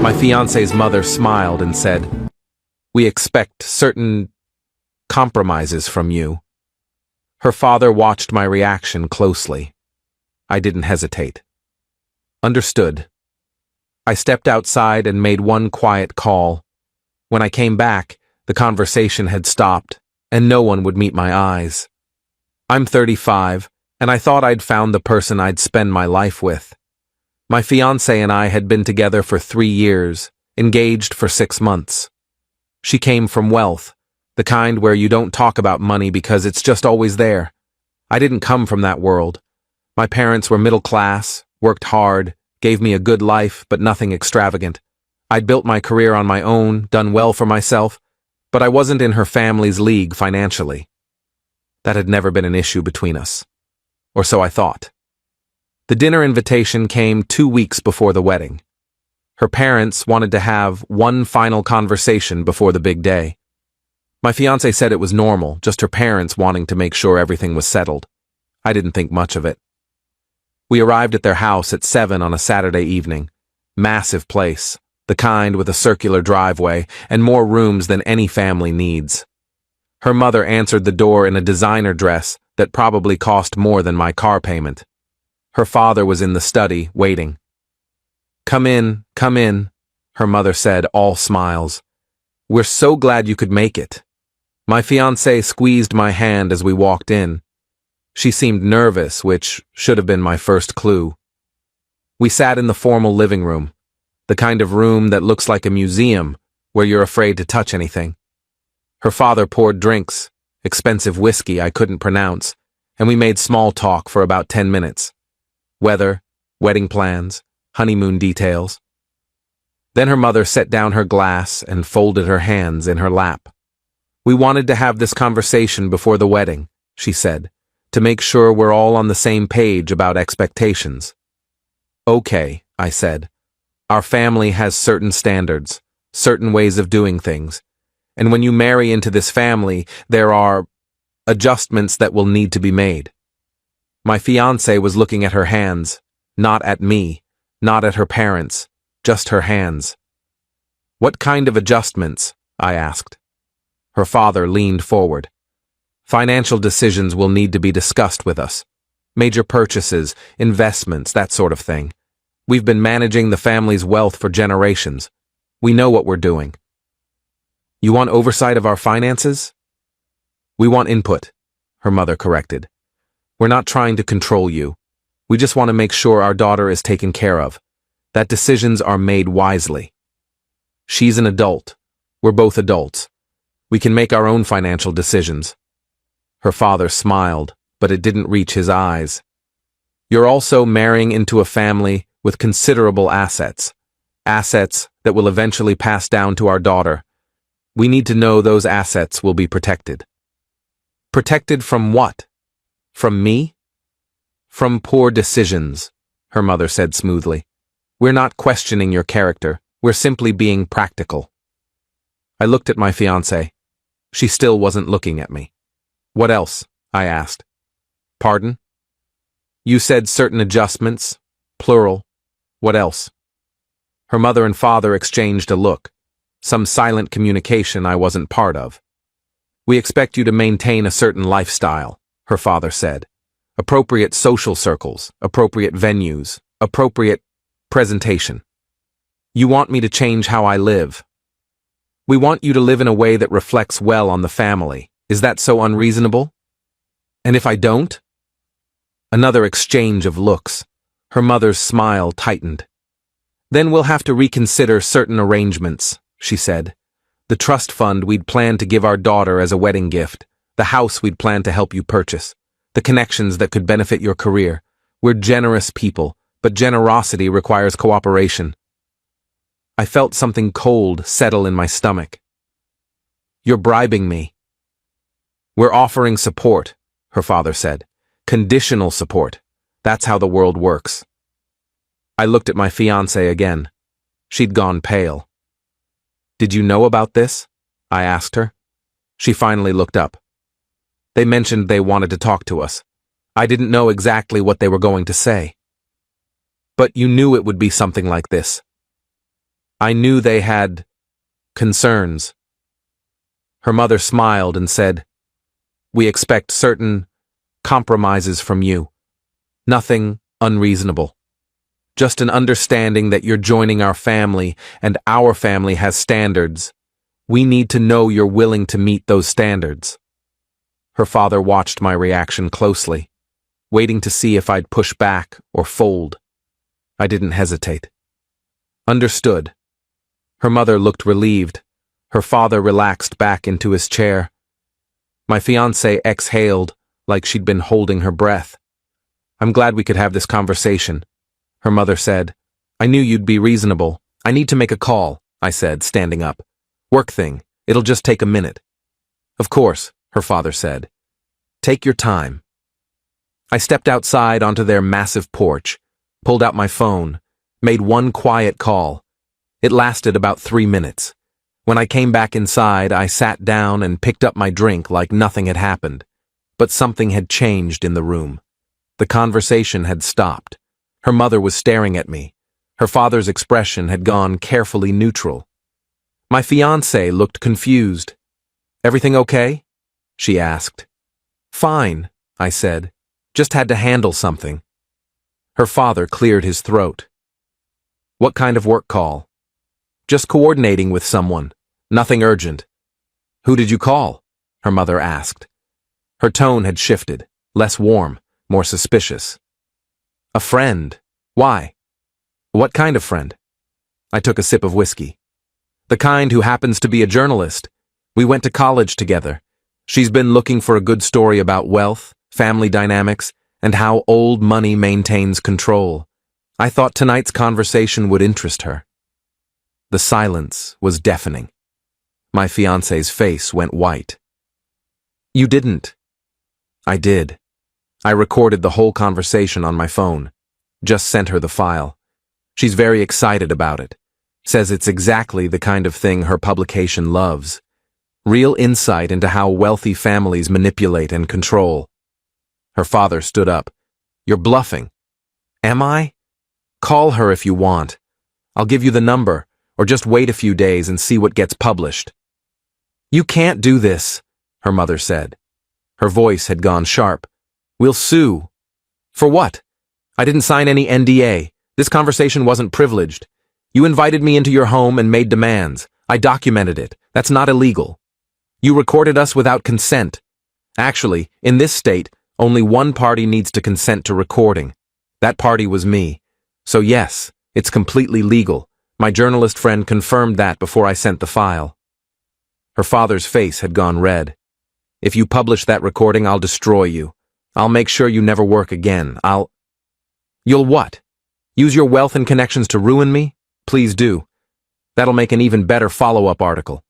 My fiancé's mother smiled and said, "We expect certain compromises from you." Her father watched my reaction closely. I didn't hesitate. Understood. I stepped outside and made one quiet call. When I came back, the conversation had stopped, and no one would meet my eyes. I'm 35, and I thought I'd found the person I'd spend my life with. My fiancée and I had been together for 3 years, engaged for 6 months. She came from wealth, the kind where you don't talk about money because it's just always there. I didn't come from that world. My parents were middle class, worked hard, gave me a good life, but nothing extravagant. I'd built my career on my own, done well for myself, but I wasn't in her family's league financially. That had never been an issue between us. Or so I thought. The dinner invitation came 2 weeks before the wedding. Her parents wanted to have one final conversation before the big day. My fiancé said it was normal, just her parents wanting to make sure everything was settled. I didn't think much of it. We arrived at their house at 7 on a Saturday evening. Massive place, the kind with a circular driveway and more rooms than any family needs. Her mother answered the door in a designer dress that probably cost more than my car payment. Her father was in the study, waiting. Come in," her mother said, all smiles. "We're so glad you could make it." My fiancée squeezed my hand as we walked in. She seemed nervous, which should have been my first clue. We sat in the formal living room, the kind of room that looks like a museum where you're afraid to touch anything. Her father poured drinks, expensive whiskey I couldn't pronounce, and we made small talk for about 10 minutes. Weather, wedding plans, honeymoon details. Then her mother set down her glass and folded her hands in her lap. "We wanted to have this conversation before the wedding," she said, "to make sure we're all on the same page about expectations." "Okay," I said. "Our family has certain standards, certain ways of doing things, and when you marry into this family, there are adjustments that will need to be made." My fiancée was looking at her hands, not at me, not at her parents, just her hands. "What kind of adjustments?" I asked. Her father leaned forward. "Financial decisions will need to be discussed with us. Major purchases, investments, that sort of thing. We've been managing the family's wealth for generations. We know what we're doing." "You want oversight of our finances?" "We want input," her mother corrected. "We're not trying to control you. We just want to make sure our daughter is taken care of, that decisions are made wisely. She's an adult. We're both adults. We can make our own financial decisions." Her father smiled, but it didn't reach his eyes. "You're also marrying into a family with considerable assets that will eventually pass down to our daughter. We need to know those assets will be protected." "Protected from what? From me?" "From poor decisions," her mother said smoothly. "We're not questioning your character. We're simply being practical." I looked at my fiancée. She still wasn't looking at me. "What else?" I asked. "Pardon?" "You said certain adjustments, plural. What else?" Her mother and father exchanged a look, some silent communication I wasn't part of. "We expect you to maintain a certain lifestyle," her father said. "Appropriate social circles, appropriate venues, appropriate presentation. You want me to change how I live. We want you to live in a way that reflects well on the family. Is that so unreasonable? And if I don't?" Another exchange of looks. Her mother's smile tightened. "Then we'll have to reconsider certain arrangements," she said. "The trust fund we'd planned to give our daughter as a wedding gift, the house we'd planned to help you purchase, the connections that could benefit your career. We're generous people, but generosity requires cooperation." I felt something cold settle in my stomach. "You're bribing me." "We're offering support," her father said. "Conditional support. That's how the world works." I looked at my fiancée again. She'd gone pale. "Did you know about this?" I asked her. She finally looked up. "They mentioned they wanted to talk to us. I didn't know exactly what they were going to say." "But you knew it would be something like this." I knew they had concerns. Her mother smiled and said, "We expect certain compromises from you. Nothing unreasonable. Just an understanding that you're joining our family and our family has standards. We need to know you're willing to meet those standards." Her father watched my reaction closely, waiting to see if I'd push back or fold. I didn't hesitate. Understood. Her mother looked relieved. Her father relaxed back into his chair. My fiancée exhaled like she'd been holding her breath. "I'm glad we could have this conversation," her mother said. "I knew you'd be reasonable. I need to make a call," I said, standing up. "Work thing. It'll just take a minute." "Of course," her father said. "Take your time." I stepped outside onto their massive porch, pulled out my phone, made one quiet call. It lasted about 3 minutes. When I came back inside, I sat down and picked up my drink like nothing had happened. But something had changed in the room. The conversation had stopped. Her mother was staring at me. Her father's expression had gone carefully neutral. My fiancée looked confused. "Everything okay?" she asked. "Fine," I said. "Just had to handle something." Her father cleared his throat. "What kind of work call?" "Just coordinating with someone. Nothing urgent." "Who did you call?" her mother asked. Her tone had shifted, less warm, more suspicious. "A friend. Why?" "What kind of friend?" I took a sip of whiskey. "The kind who happens to be a journalist. We went to college together. She's been looking for a good story about wealth, family dynamics, and how old money maintains control. I thought tonight's conversation would interest her." The silence was deafening. My fiancé's face went white. "You didn't." "I did. I recorded the whole conversation on my phone. Just sent her the file. She's very excited about it. Says it's exactly the kind of thing her publication loves. Real insight into how wealthy families manipulate and control." Her father stood up. "You're bluffing." "Am I? Call her if you want. I'll give you the number, or just wait a few days and see what gets published." "You can't do this," her mother said. Her voice had gone sharp. "We'll sue." "For what? I didn't sign any NDA. This conversation wasn't privileged. You invited me into your home and made demands. I documented it. That's not illegal. You recorded us without consent. Actually, in this state, only one party needs to consent to recording. That party was me. So yes, it's completely legal. My journalist friend confirmed that before I sent the file." Her father's face had gone red. "If you publish that recording, I'll destroy you. I'll make sure you never work again. You'll what? Use your wealth and connections to ruin me? Please do. That'll make an even better follow-up article.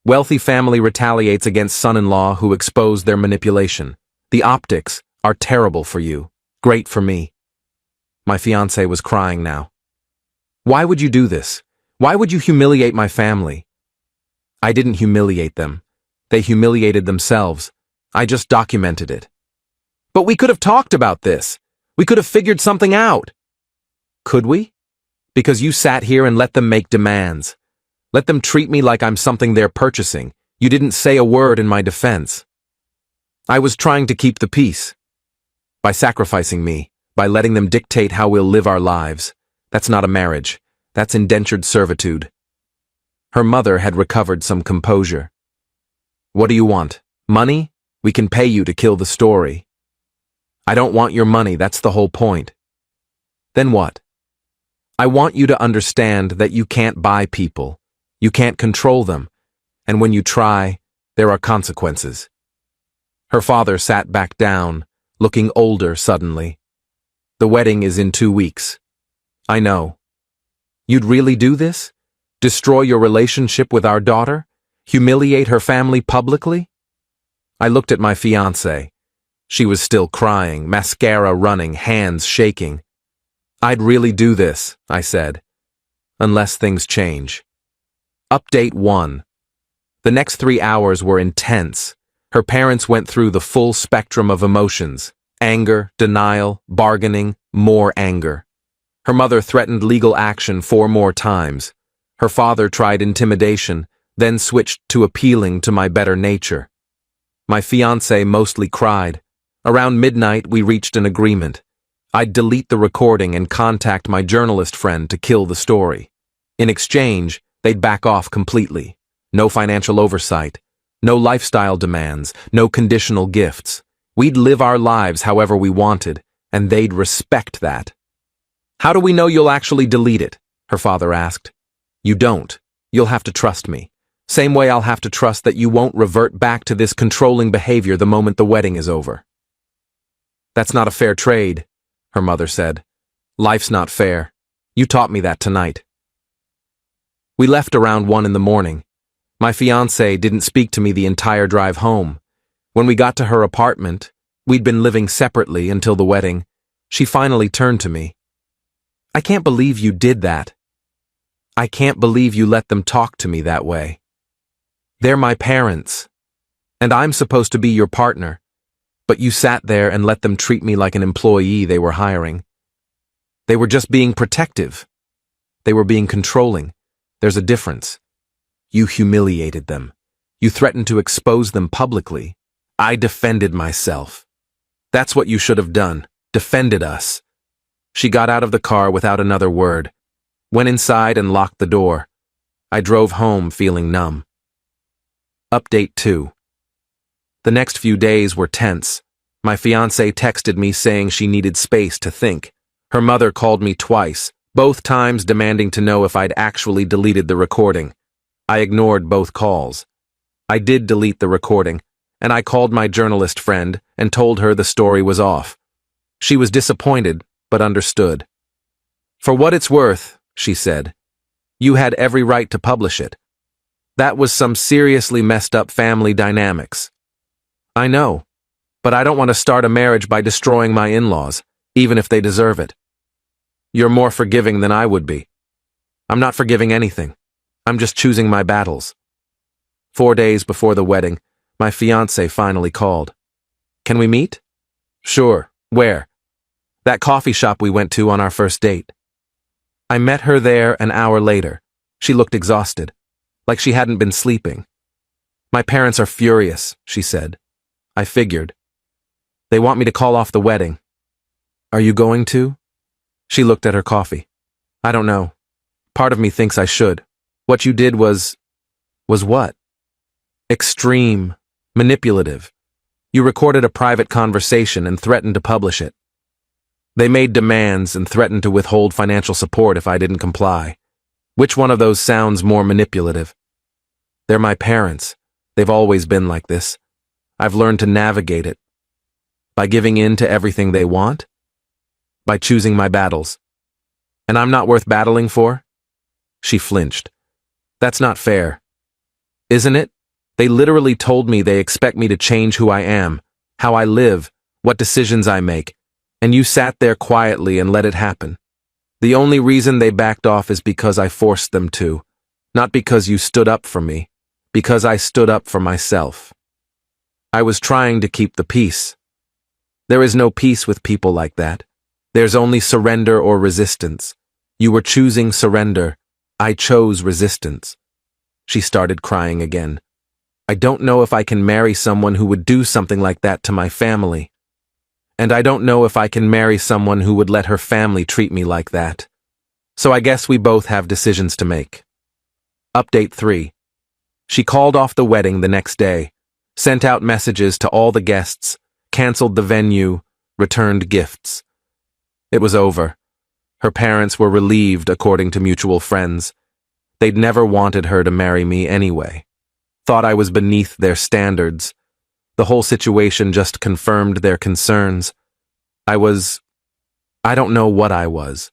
Wealthy family retaliates against son-in-law who exposed their manipulation. The optics are terrible for you. Great for me." My fiancée was crying now. "Why would you do this? Why would you humiliate my family?" "I didn't humiliate them. They humiliated themselves. I just documented it." "But we could have talked about this. We could have figured something out." "Could we? Because you sat here and let them make demands. Let them treat me like I'm something they're purchasing. You didn't say a word in my defense." "I was trying to keep the peace. By sacrificing me, by letting them dictate how we'll live our lives. That's not a marriage. That's indentured servitude." Her mother had recovered some composure. "What do you want? Money? We can pay you to kill the story." "I don't want your money, that's the whole point." "Then what?" "I want you to understand that you can't buy people. You can't control them. And when you try, there are consequences." Her father sat back down, looking older suddenly. "The wedding is in 2 weeks. I know. You'd really do this? Destroy your relationship with our daughter? Humiliate her family publicly?" I looked at my fiancée. She was still crying, mascara running, hands shaking. "I'd really do this," I said. "Unless things change." Update 1. The next 3 hours were intense. Her parents went through the full spectrum of emotions: anger, denial, bargaining, more anger. Her mother threatened legal action 4 more times. Her father tried intimidation, then switched to appealing to my better nature. My fiancée mostly cried. Around midnight, we reached an agreement. I'd delete the recording and contact my journalist friend to kill the story. In exchange, they'd back off completely. No financial oversight, no lifestyle demands, no conditional gifts. We'd live our lives however we wanted, and they'd respect that. How do we know you'll actually delete it? Her father asked. You don't. You'll have to trust me. Same way I'll have to trust that you won't revert back to this controlling behavior the moment the wedding is over. That's not a fair trade, her mother said. Life's not fair. You taught me that tonight. We left around 1 in the morning. My fiancée didn't speak to me the entire drive home. When we got to her apartment, we'd been living separately until the wedding, she finally turned to me. I can't believe you did that. I can't believe you let them talk to me that way. They're my parents, and I'm supposed to be your partner, but you sat there and let them treat me like an employee they were hiring. They were just being protective. They were being controlling. There's a difference. You humiliated them. You threatened to expose them publicly. I defended myself. That's what you should have done. Defended us. She got out of the car without another word, went inside and locked the door. I drove home feeling numb. Update 2. The next few days were tense. My fiancée texted me saying she needed space to think. Her mother called me twice, both times demanding to know if I'd actually deleted the recording. I ignored both calls. I did delete the recording, and I called my journalist friend and told her the story was off. She was disappointed, but understood. For what it's worth, she said, you had every right to publish it. That was some seriously messed up family dynamics. I know, but I don't want to start a marriage by destroying my in-laws, even if they deserve it. You're more forgiving than I would be. I'm not forgiving anything. I'm just choosing my battles. 4 days before the wedding, my fiancé finally called. Can we meet? Sure. Where? That coffee shop we went to on our first date. I met her there an hour later. She looked exhausted, like she hadn't been sleeping. My parents are furious, she said. I figured. They want me to call off the wedding. Are you going to? She looked at her coffee. I don't know. Part of me thinks I should. What you did was what? Extreme, manipulative. You recorded a private conversation and threatened to publish it. They made demands and threatened to withhold financial support if I didn't comply. Which one of those sounds more manipulative? They're my parents. They've always been like this. I've learned to navigate it. By giving in to everything they want? By choosing my battles. And I'm not worth battling for? She flinched. That's not fair. Isn't it? They literally told me they expect me to change who I am, how I live, what decisions I make, and you sat there quietly and let it happen. The only reason they backed off is because I forced them to, not because you stood up for me, because I stood up for myself. I was trying to keep the peace. There is no peace with people like that. There's only surrender or resistance. You were choosing surrender. I chose resistance. She started crying again. I don't know if I can marry someone who would do something like that to my family. And I don't know if I can marry someone who would let her family treat me like that. So I guess we both have decisions to make. Update 3. She called off the wedding the next day, sent out messages to all the guests, canceled the venue, returned gifts. It was over. Her parents were relieved, according to mutual friends. They'd never wanted her to marry me anyway. Thought I was beneath their standards. The whole situation just confirmed their concerns. I don't know what I was.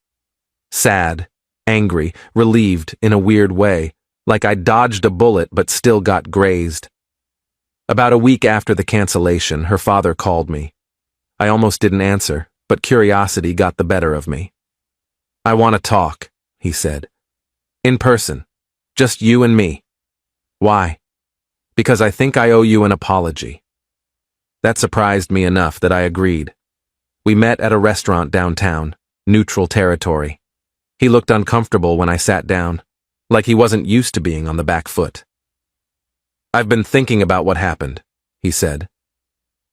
Sad, angry, relieved in a weird way, like I dodged a bullet but still got grazed. About a week after the cancellation, her father called me. I almost didn't answer, but curiosity got the better of me. I want to talk, he said. In person. Just you and me. Why? Because I think I owe you an apology. That surprised me enough that I agreed. We met at a restaurant downtown, neutral territory. He looked uncomfortable when I sat down. like he wasn't used to being on the back foot. "I've been thinking about what happened," he said.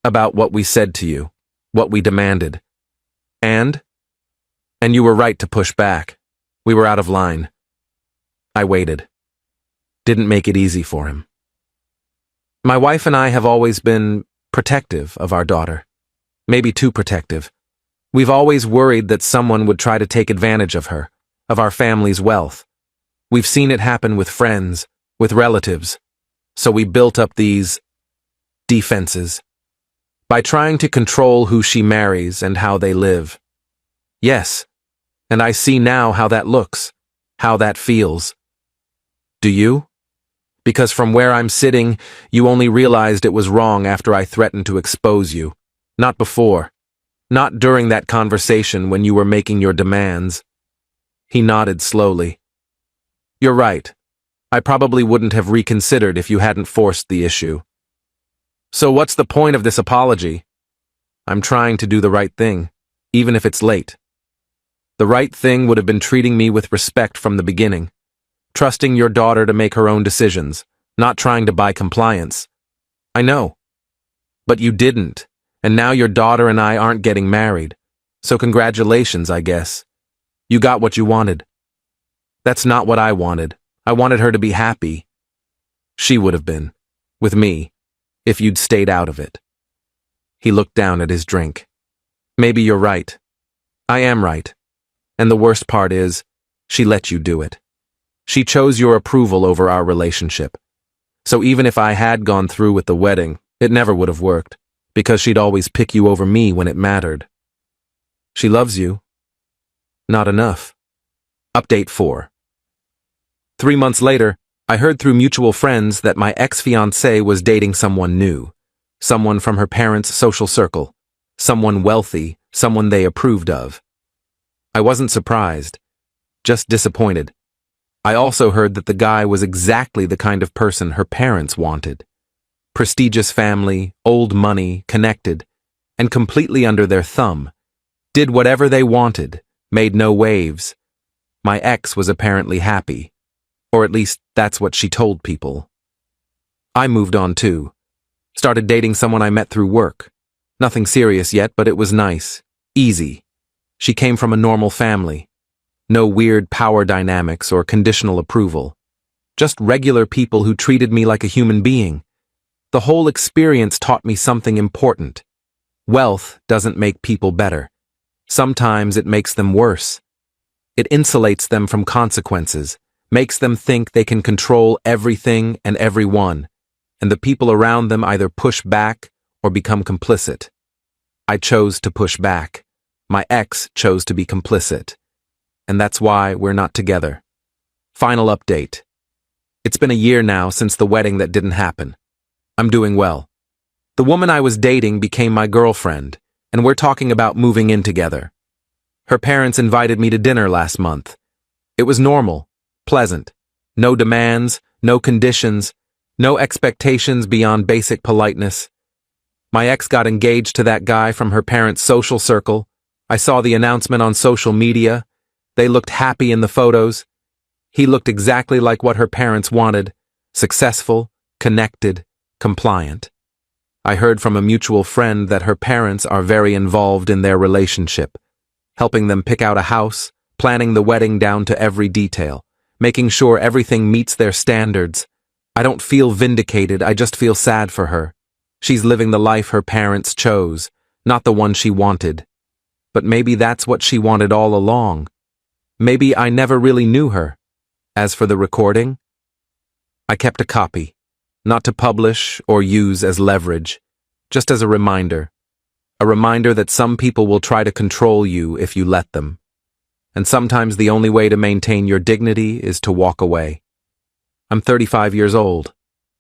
"About what we said to you, what we demanded. And you were right to push back. We were out of line." I waited. Didn't make it easy for him. My wife and I have always been protective of our daughter. Maybe too protective. We've always worried that someone would try to take advantage of her, of our family's wealth. We've seen it happen with friends, with relatives. So we built up these defenses by trying to control who she marries and how they live. Yes, and I see now how that looks, how that feels. Do you? Because from where I'm sitting, you only realized it was wrong after I threatened to expose you. Not before. Not during that conversation when you were making your demands. He nodded slowly. You're right. I probably wouldn't have reconsidered if you hadn't forced the issue. So what's the point of this apology? I'm trying to do the right thing, even if it's late. The right thing would have been treating me with respect from the beginning, trusting your daughter to make her own decisions, not trying to buy compliance. I know. But you didn't, and now your daughter and I aren't getting married. So congratulations, I guess. You got what you wanted. That's not what I wanted. I wanted her to be happy. She would have been, with me, if you'd stayed out of it. He looked down at his drink. Maybe you're right. I am right. And the worst part is, she let you do it. She chose your approval over our relationship. So even if I had gone through with the wedding, it never would have worked, because she'd always pick you over me when it mattered. She loves you. Not enough. Update 4. 3 months later, I heard through mutual friends that my ex-fiancée was dating someone new, someone from her parents' social circle, someone wealthy, someone they approved of. I wasn't surprised, just disappointed. I also heard that the guy was exactly the kind of person her parents wanted. Prestigious family, old money, connected, and completely under their thumb. Did whatever they wanted, made no waves. My ex was apparently happy. Or at least that's what she told people. I moved on too. Started dating someone I met through work. Nothing serious yet, but it was nice. Easy. She came from a normal family. No weird power dynamics or conditional approval. Just regular people who treated me like a human being. The whole experience taught me something important. Wealth doesn't make people better. Sometimes it makes them worse. It insulates them from consequences, makes them think they can control everything and everyone, and the people around them either push back or become complicit. I chose to push back. My ex chose to be complicit. And that's why we're not together. Final update. It's been a year now since the wedding that didn't happen. I'm doing well. The woman I was dating became my girlfriend, and we're talking about moving in together. Her parents invited me to dinner last month. It was normal, pleasant. No demands, no conditions, no expectations beyond basic politeness. My ex got engaged to that guy from her parents' social circle. I saw the announcement on social media. They looked happy in the photos. He looked exactly like what her parents wanted. Successful, connected, compliant. I heard from a mutual friend that her parents are very involved in their relationship, helping them pick out a house, planning the wedding down to every detail, making sure everything meets their standards. I don't feel vindicated, I just feel sad for her. She's living the life her parents chose, not the one she wanted. But maybe that's what she wanted all along. Maybe I never really knew her. As for the recording, I kept a copy, not to publish or use as leverage, just as a reminder that some people will try to control you if you let them. And sometimes the only way to maintain your dignity is to walk away. I'm 35 years old.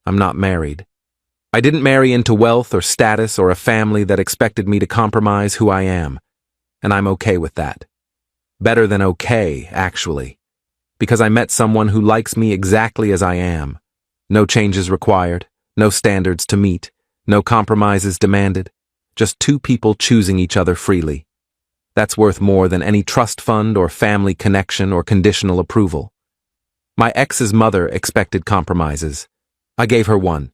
I'm not married. I didn't marry into wealth or status or a family that expected me to compromise who I am. And I'm okay with that. Better than okay, actually. Because I met someone who likes me exactly as I am. No changes required, no standards to meet, no compromises demanded. Just two people choosing each other freely. That's worth more than any trust fund or family connection or conditional approval. My ex's mother expected compromises. I gave her one.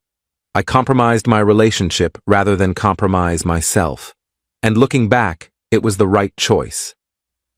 I compromised my relationship rather than compromise myself. And looking back, it was the right choice.